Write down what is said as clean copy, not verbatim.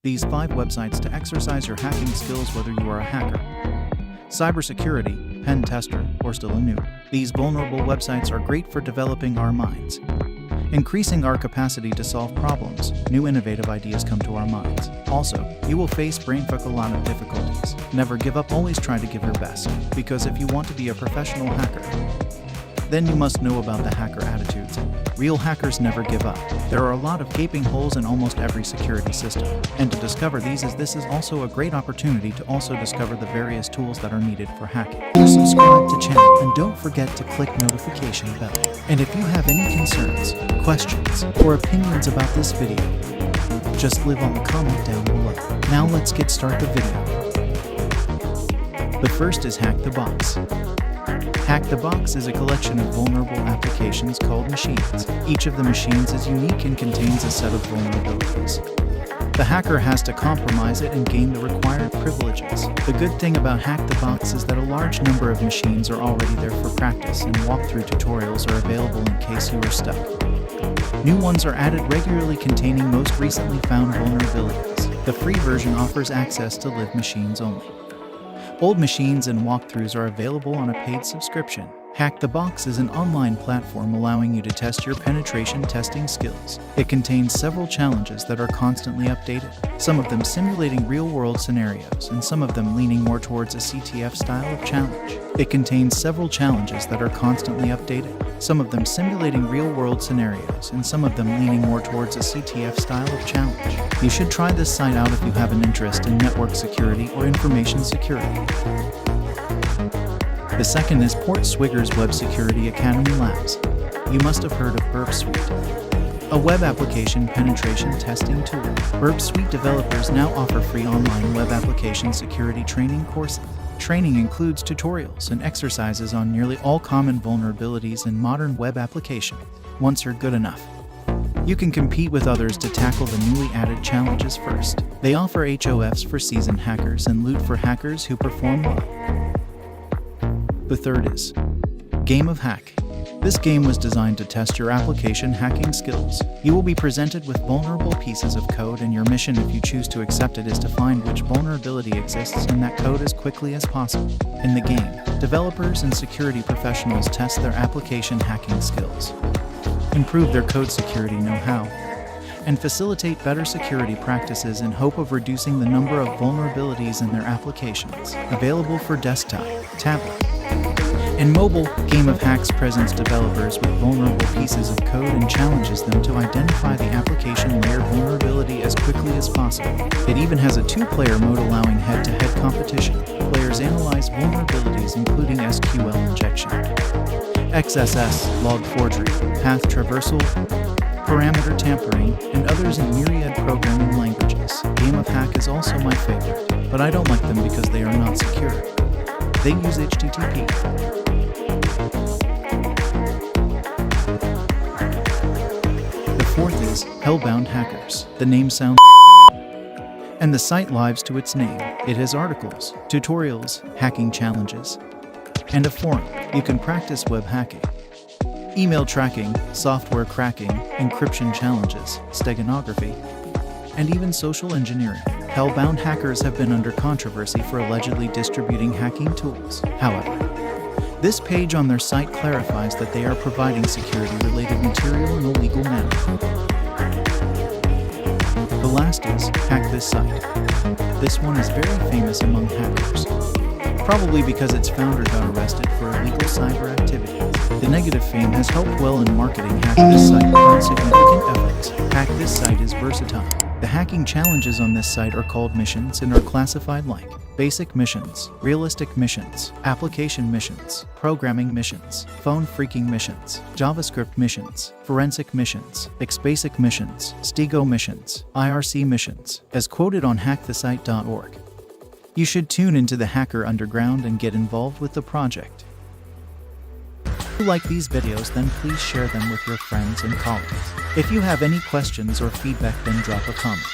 These 5 websites to exercise your hacking skills whether you are a hacker, cybersecurity, pen tester, or still a noob. These vulnerable websites are great for developing our minds, increasing our capacity to solve problems. New innovative ideas come to our minds. Also, you will face brainfuck a lot of difficulties. Never give up, always try to give your best, because if you want to be a professional hacker, then you must know about the hacker attitudes. Real hackers never give up. There are a lot of gaping holes in almost every security system, and to discover this is also a great opportunity to also discover the various tools that are needed for hacking. Subscribe to channel and don't forget to click notification bell. And if you have any concerns, questions, or opinions about this video, just leave on the comment down below. Now let's get started the video. The first is Hackthebox. Hackthebox is a collection of vulnerable applications called machines. Each of the machines is unique and contains a set of vulnerabilities. The hacker has to compromise it and gain the required privileges. The good thing about Hackthebox is that a large number of machines are already there for practice, and walkthrough tutorials are available in case you are stuck. New ones are added regularly containing most recently found vulnerabilities. The free version offers access to live machines only. Old machines and walkthroughs are available on a paid subscription. Hackthebox is an online platform allowing you to test your penetration testing skills. It contains several challenges that are constantly updated, some of them simulating real-world scenarios and some of them leaning more towards a CTF style of challenge. It contains several challenges that are constantly updated, some of them simulating real-world scenarios and some of them leaning more towards a CTF style of challenge. You should try this site out if you have an interest in network security or information security. The second is Portswigger's Web Security Academy Labs. You must have heard of Burp Suite, a web application penetration testing tool. Burp Suite developers now offer free online web application security training courses. Training includes tutorials and exercises on nearly all common vulnerabilities in modern web applications. Once you're good enough, you can compete with others to tackle the newly added challenges first. They offer HOFs for seasoned hackers and loot for hackers who perform well. The third is Game of Hack. This game was designed to test your application hacking skills. You will be presented with vulnerable pieces of code, and your mission, if you choose to accept it, is to find which vulnerability exists in that code as quickly as possible. In the game, developers and security professionals test their application hacking skills, improve their code security know-how, and facilitate better security practices in hope of reducing the number of vulnerabilities in their applications. Available for desktop, tablet, and mobile, Game of Hacks presents developers with vulnerable pieces of code and challenges them to identify the application layer vulnerability as quickly as possible. It even has a 2-player mode allowing head-to-head competition. Players analyze vulnerabilities including SQL injection, XSS, log forgery, path traversal, parameter tampering, and others in myriad programming languages. Game of Hack is also my favorite, but I don't like them because they are not secure. They use HTTP. The fourth is Hellbound Hackers. The name sounds and the site lives to its name. It has articles, tutorials, hacking challenges, and a forum. You can practice web hacking, email tracking, software cracking, encryption challenges, steganography, and even social engineering. Hellbound Hackers have been under controversy for allegedly distributing hacking tools. However, this page on their site clarifies that they are providing security-related material in a legal manner. The last is Hackthissite. This one is very famous among hackers, probably because its founder got arrested for illegal cyber activity. The negative fame has helped well in marketing Hackthissite without significant efforts. Hackthissite is versatile. The hacking challenges on this site are called missions and are classified like basic missions, realistic missions, application missions, programming missions, phone phreaking missions, JavaScript missions, forensic missions, XBasic missions, Stego missions, IRC missions, as quoted on Hackthissite.org. You should tune into the hacker underground and get involved with the project. If you like these videos, then please share them with your friends and colleagues. If you have any questions or feedback, then drop a comment.